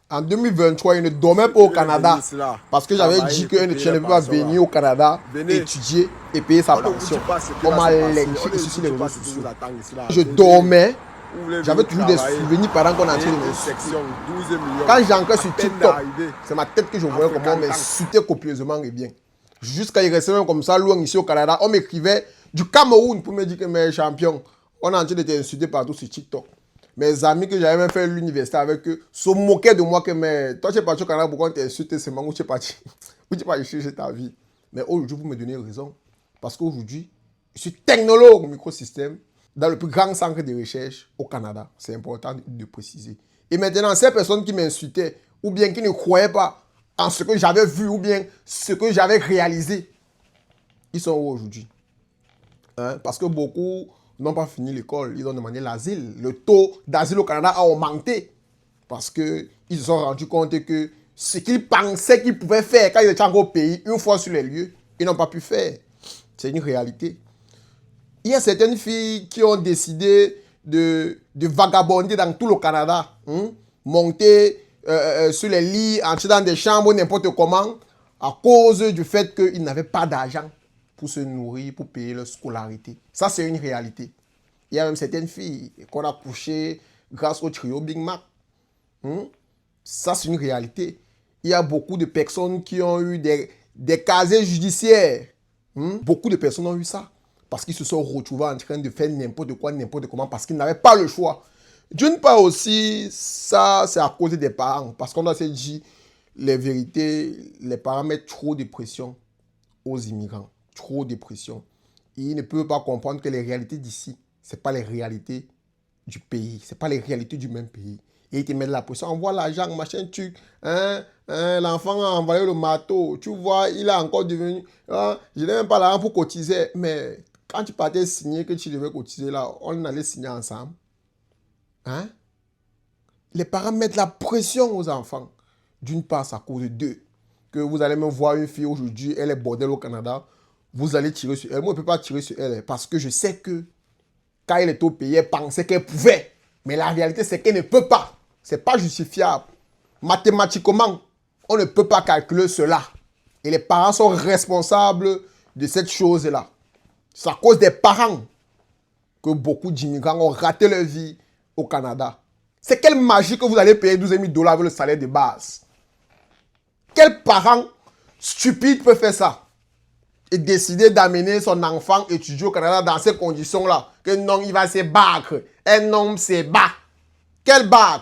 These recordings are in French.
En 2023, il ne dormait pas au Canada parce que j'avais dit qu'un étudiant ne peut pas venir au Canada, étudier et payer sa pension. On m'a lynché ici sur les réseaux sociaux. Je dormais, j'avais toujours des souvenirs pendant qu'on entrait de m'insulter. Quand j'entrais sur TikTok, c'est ma tête que je voyais comment on m'insultait copieusement et bien. Jusqu'à y rester même comme ça, loin ici au Canada, on m'écrivait du Cameroun pour me dire que mes champions, on est en train d'être insulté partout sur TikTok. Mes amis que j'avais même fait l'université avec eux se moquaient de moi que mais toi tu es parti au Canada pourquoi on t'insulte seulement où tu es parti où tu es parti chercher ta vie. Mais aujourd'hui vous me donnez raison parce qu'aujourd'hui je suis technologue au microsystème dans le plus grand centre de recherche au Canada. C'est important de préciser. Et maintenant ces personnes qui m'insultaient ou bien qui ne croyaient pas en ce que j'avais vu ou bien ce que j'avais réalisé, ils sont où aujourd'hui? Parce que beaucoup n'ont pas fini l'école, ils ont demandé l'asile. Le taux d'asile au Canada a augmenté parce qu'ils se sont rendus compte que ce qu'ils pensaient qu'ils pouvaient faire quand ils étaient encore au pays, une fois sur les lieux, ils n'ont pas pu faire. C'est une réalité. Il y a certaines filles qui ont décidé de vagabonder dans tout le Canada, monter sur les lits, entrer dans des chambres, n'importe comment, à cause du fait qu'ils n'avaient pas d'argent pour se nourrir, pour payer leur scolarité. Ça, c'est une réalité. Il y a même certaines filles qu'on a couchées grâce au trio Big Mac. Ça, c'est une réalité. Il y a beaucoup de personnes qui ont eu des casiers judiciaires. Beaucoup de personnes ont eu ça. Parce qu'ils se sont retrouvés en train de faire n'importe quoi, n'importe comment, parce qu'ils n'avaient pas le choix. D'une part aussi, ça, c'est à cause des parents. Parce qu'on doit se dire les vérités, les parents mettent trop de pression aux immigrants. Trop de pression. Ils ne peuvent pas comprendre que les réalités d'ici, ce n'est pas les réalités du pays. Ce n'est pas les réalités du même pays. Et ils te mettent la pression. Envoie l'argent, machin, truc. L'enfant a envoyé le marteau. Tu vois, il a encore devenu... je n'ai même pas l'argent pour cotiser. Mais quand tu partais signer que tu devais cotiser là, on allait signer ensemble. Les parents mettent la pression aux enfants. D'une part, c'est à cause d'eux. Que vous allez même voir une fille aujourd'hui, elle est bordel au Canada. Vous allez tirer sur elle. Moi, je ne peux pas tirer sur elle parce que je sais que quand elle est au pays, elle pensait qu'elle pouvait. Mais la réalité, c'est qu'elle ne peut pas. Ce n'est pas justifiable. Mathématiquement, on ne peut pas calculer cela. Et les parents sont responsables de cette chose-là. C'est à cause des parents que beaucoup d'immigrants ont raté leur vie au Canada. C'est quelle magie que vous allez payer 12 000 $ avec le salaire de base? Quel parent stupide peut faire ça? Et décider d'amener son enfant étudier au Canada dans ces conditions-là. Que non, il va se battre. Un homme se bat. Quel bac?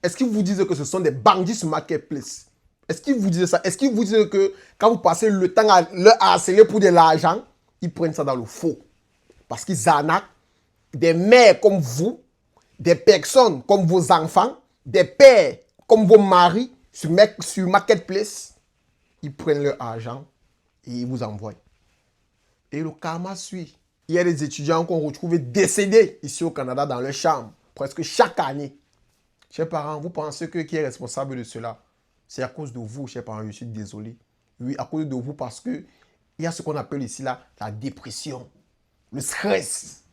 Est-ce qu'ils vous disent que ce sont des bandits sur Marketplace? Est-ce qu'ils vous disent ça? Est-ce qu'ils vous disent que quand vous passez le temps à leur harceler pour de l'argent, ils prennent ça dans le faux? Parce qu'ils arnaquent des mères comme vous, des personnes comme vos enfants, des pères comme vos maris sur Marketplace. Ils prennent leur argent et ils vous envoient. Et le karma suit. Il y a des étudiants qu'on retrouve décédés ici au Canada dans leur chambre, presque chaque année. Chers parents, vous pensez que qui est responsable de cela? C'est à cause de vous, chers parents, je suis désolé. Oui, à cause de vous parce que il y a ce qu'on appelle ici là, la dépression, le stress.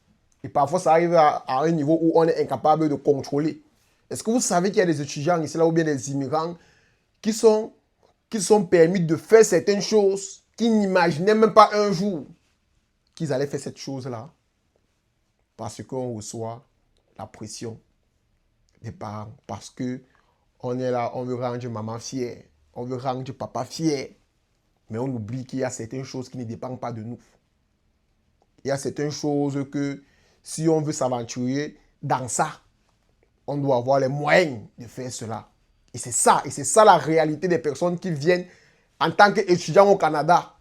Et parfois, ça arrive à un niveau où on est incapable de contrôler. Est-ce que vous savez qu'il y a des étudiants ici là ou bien des immigrants qui sont permis de faire certaines choses qu'ils n'imaginaient même pas un jour qu'ils allaient faire cette chose-là parce qu'on reçoit la pression des parents, parce qu'on est là, on veut rendre maman fière, on veut rendre papa fier, mais on oublie qu'il y a certaines choses qui ne dépendent pas de nous. Il y a certaines choses que si on veut s'aventurer dans ça, on doit avoir les moyens de faire cela. Et c'est ça la réalité des personnes qui viennent en tant qu'étudiants au Canada.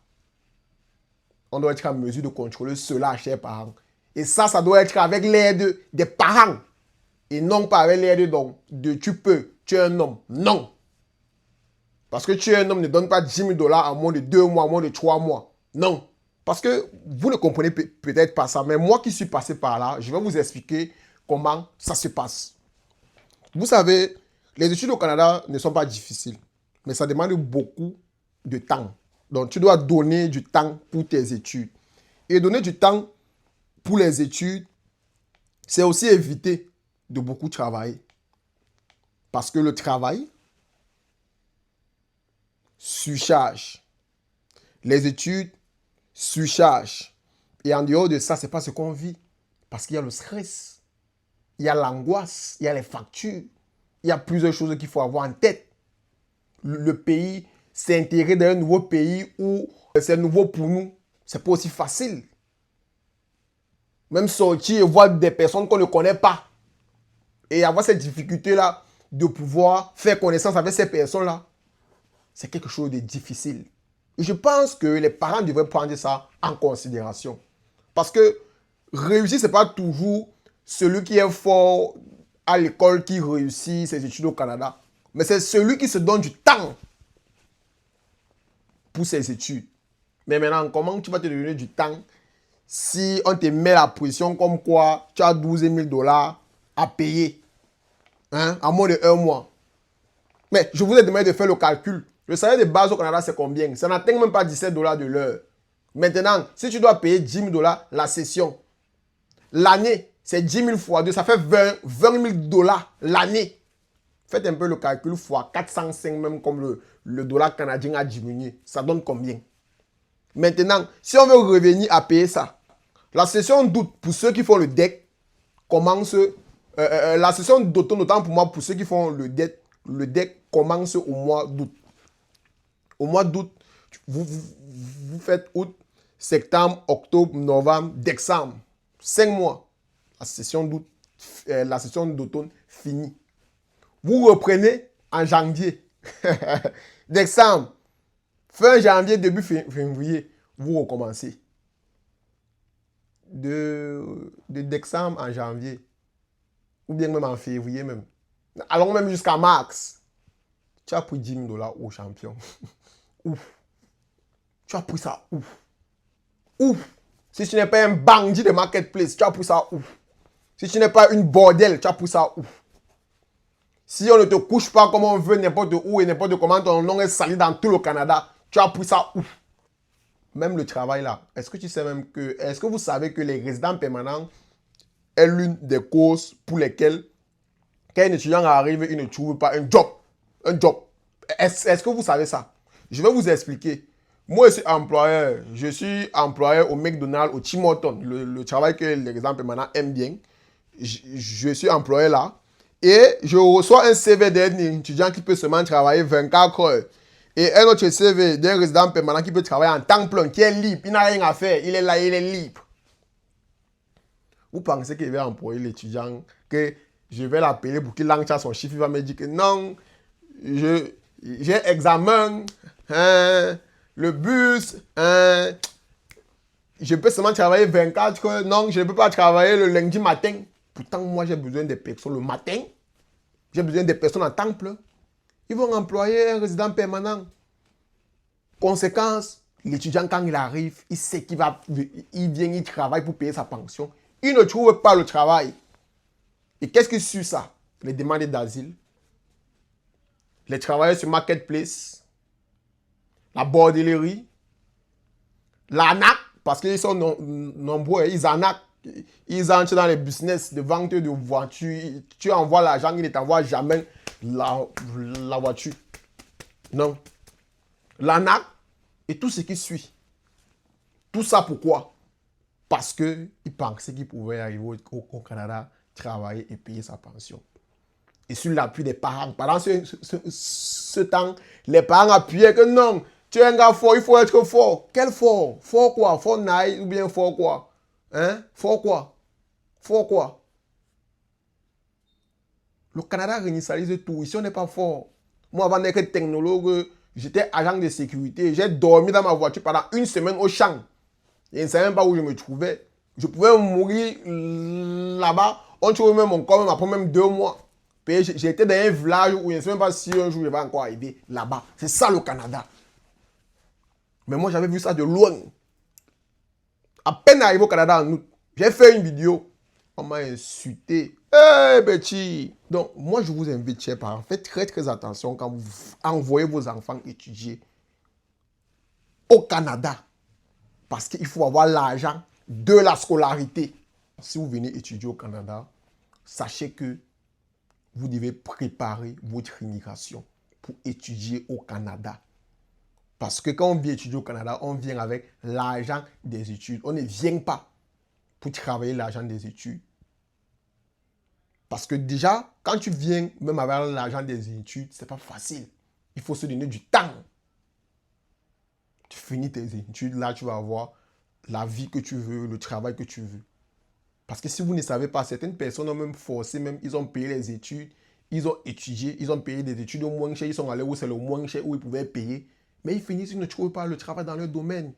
On doit être en mesure de contrôler cela, chers parents. Et ça doit être avec l'aide des parents. Et non pas avec l'aide de tu peux, tu es un homme. Non. Parce que tu es un homme ne donne pas 10 000 $ en moins de 2 mois, en moins de 3 mois. Non. Parce que vous ne comprenez peut-être pas ça. Mais moi qui suis passé par là, je vais vous expliquer comment ça se passe. Vous savez, les études au Canada ne sont pas difficiles. Mais ça demande beaucoup de temps. Donc, tu dois donner du temps pour tes études. Et donner du temps pour les études, c'est aussi éviter de beaucoup travailler. Parce que le travail, surcharge. Les études, surcharge. Et en dehors de ça, ce n'est pas ce qu'on vit. Parce qu'il y a le stress, il y a l'angoisse, il y a les factures, il y a plusieurs choses qu'il faut avoir en tête. Le pays s'est intégré dans un nouveau pays où c'est nouveau pour nous. Ce n'est pas aussi facile. Même sortir et voir des personnes qu'on ne connaît pas. Et avoir cette difficulté-là de pouvoir faire connaissance avec ces personnes-là. C'est quelque chose de difficile. Et je pense que les parents devraient prendre ça en considération. Parce que réussir, ce n'est pas toujours celui qui est fort à l'école qui réussit ses études au Canada. Mais c'est celui qui se donne du temps pour ses études. Mais maintenant, comment tu vas te donner du temps si on te met la pression comme quoi tu as 12 000 $ à payer en moins de 1 mois? Mais je vous ai demandé de faire le calcul. Le salaire de base au Canada, c'est combien? Ça n'atteint même pas 17 $ de l'heure. Maintenant, si tu dois payer 10 000 $ la session, l'année, c'est 10 000 fois 2, ça fait 20 000 $ l'année. Faites un peu le calcul fois 405, même comme le dollar canadien a diminué. Ça donne combien? Maintenant, si on veut revenir à payer ça, la session d'août, pour ceux qui font le DEC, commence... la session d'automne, notamment pour moi, pour ceux qui font le DEC commence au mois d'août. Au mois d'août, vous faites août, septembre, octobre, novembre, décembre. 5 mois. La session d'août, la session d'automne finie. Vous reprenez en janvier. Décembre. Fin janvier, début février, vous recommencez. De décembre en janvier. Ou bien même en février même. Allons même jusqu'à mars. Tu as pris 10 000 $ au champion. Ouf. Tu as pris ça ouf. Ouf. Si tu n'es pas un bandit de marketplace, tu as pris ça ouf. Si tu n'es pas une bordel, tu as pris ça ouf. Si on ne te couche pas comme on veut, n'importe où et n'importe comment, ton nom est sali dans tout le Canada, tu as pris ça ouf. Même le travail là. Est-ce que vous savez que les résidents permanents est l'une des causes pour lesquelles, quand un étudiant arrive, il ne trouve pas un job. Un job. Est-ce que vous savez ça? Je vais vous expliquer. Moi, je suis employeur au McDonald's, au Tim Hortons, le travail que les résidents permanents aiment bien. Je suis employé là. Et je reçois un CV d'un étudiant qui peut seulement travailler 24 heures. Et un autre CV d'un résident permanent qui peut travailler en temps plein, qui est libre. Il n'a rien à faire. Il est là, il est libre. Vous pensez qu'il va employer l'étudiant, que je vais l'appeler pour qu'il lance son chiffre, il va me dire que non, j'ai examen, le bus, je peux seulement travailler 24 heures, non, je ne peux pas travailler le lundi matin. Pourtant, moi, j'ai besoin des personnes le matin, j'ai besoin des personnes en temps plein. Ils vont employer un résident permanent. Conséquence, l'étudiant, quand il arrive, il sait qu'il vient, il travaille pour payer sa pension. Il ne trouve pas le travail. Et qu'est-ce qui suit ça? Les demandes d'asile, les travailleurs sur Marketplace, la bordellerie, l'arnaque, parce qu'ils sont nombreux, ils arnaquent. Ils entrent dans les business de vente de voitures. Tu envoies l'argent, ils ne t'envoient jamais la voiture. Non. L'arnaque et tout ce qui suit. Tout ça pourquoi? Parce qu'ils pensaient qu'ils pouvaient arriver au Canada, travailler et payer sa pension. Et sur l'appui des parents. Pendant ce temps, les parents appuyaient que non, tu es un gars fort, il faut être fort. Quel fort? Fort quoi? Fort naïf ou bien fort quoi? Hein? Fort quoi? Fort quoi? Le Canada réinitialise tout. Ici, on n'est pas fort. Moi, avant d'être technologue, j'étais agent de sécurité. J'ai dormi dans ma voiture pendant 1 semaine au champ. Je ne savais même pas où je me trouvais. Je pouvais mourir là-bas. On trouvait même mon corps même après même 2 mois. J'étais dans un village où je ne sais même pas si un jour je vais encore arriver là-bas. C'est ça le Canada. Mais moi, j'avais vu ça de loin. À peine arrivé au Canada en août, j'ai fait une vidéo. On m'a insulté. Hey, Betty! Donc, moi, je vous invite, chers parents, faites très, très attention quand vous envoyez vos enfants étudier au Canada. Parce qu'il faut avoir l'argent de la scolarité. Si vous venez étudier au Canada, sachez que vous devez préparer votre immigration pour étudier au Canada. Parce que quand on vient étudier au Canada, on vient avec l'argent des études. On ne vient pas pour travailler l'argent des études. Parce que déjà, quand tu viens même avec l'argent des études, ce n'est pas facile. Il faut se donner du temps. Tu finis tes études, là tu vas avoir la vie que tu veux, le travail que tu veux. Parce que si vous ne savez pas, certaines personnes ont même forcé, même ils ont payé les études, ils ont étudié, ils ont payé des études au moins cher, ils sont allés où c'est le moins cher, où ils pouvaient payer. Mais ils finissent, ils ne trouvent pas le travail dans leur domaine.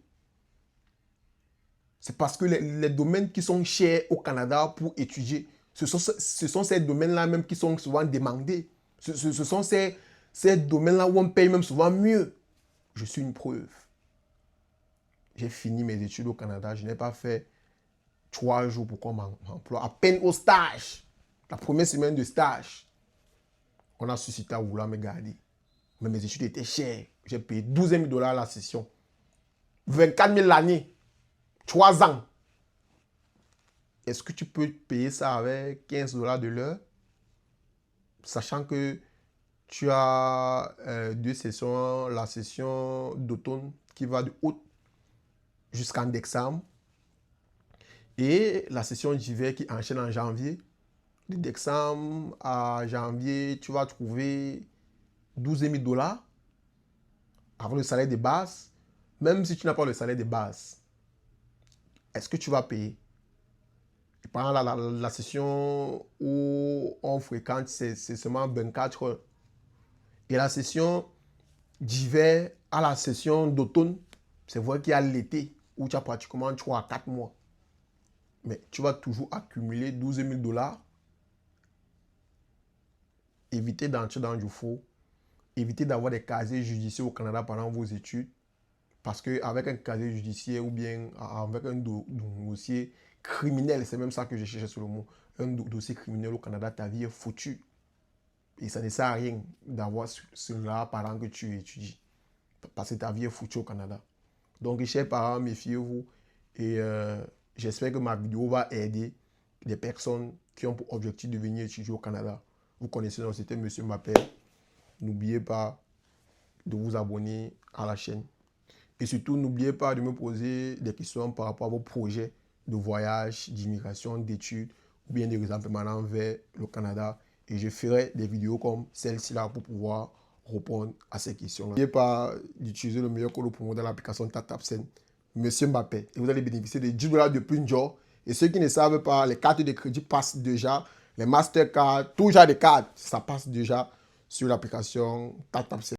C'est parce que les domaines qui sont chers au Canada pour étudier, ce sont ces domaines-là même qui sont souvent demandés. Ce sont ces domaines-là où on paye même souvent mieux. Je suis une preuve. J'ai fini mes études au Canada. Je n'ai pas fait 3 jours pour qu'on m'emploie. À peine au stage. La première semaine de stage. On a suscité à vouloir me garder. Mais mes études étaient chères. J'ai payé 12 000 $ la session. 24 000 l'année. 3 ans. Est-ce que tu peux payer ça avec 15 $ de l'heure? Sachant que tu as 2 sessions. La session d'automne qui va de août jusqu'en décembre. Et la session d'hiver qui enchaîne en janvier. De décembre à janvier, tu vas trouver 12 000 $ avant le salaire de base. Même si tu n'as pas le salaire de base, est-ce que tu vas payer? Et pendant la session où on fréquente, c'est seulement 24 heures. Et la session d'hiver à la session d'automne, c'est vrai qu'il y a l'été où tu as pratiquement 3 à 4 mois. Mais tu vas toujours accumuler 12 000 $. Évitez d'entrer dans du faux. Évitez d'avoir des casiers judiciaires au Canada pendant vos études. Parce qu'avec un casier judiciaire ou bien avec un dossier criminel, c'est même ça que je cherchais sur le mot, un dossier criminel au Canada, ta vie est foutue. Et ça ne sert à rien d'avoir cela pendant que tu étudies. Parce que ta vie est foutue au Canada. Donc, chers parents, méfiez-vous. Et j'espère que ma vidéo va aider des personnes qui ont pour objectif de venir étudier au Canada. Vous connaissez, c'était M. Mbappé. N'oubliez pas de vous abonner à la chaîne. Et surtout, n'oubliez pas de me poser des questions par rapport à vos projets de voyage, d'immigration, d'études ou bien des réemploiements vers le Canada. Et je ferai des vidéos comme celle-ci là pour pouvoir répondre à ces questions. N'oubliez pas d'utiliser le meilleur code promo dans l'application TapTapSend, Monsieur Mbappé. Et vous allez bénéficier de 10 $ de Punjor. Et ceux qui ne savent pas, les cartes de crédit passent déjà. Les Mastercard, tout genre de cartes, ça passe déjà sur l'application TapTapSend.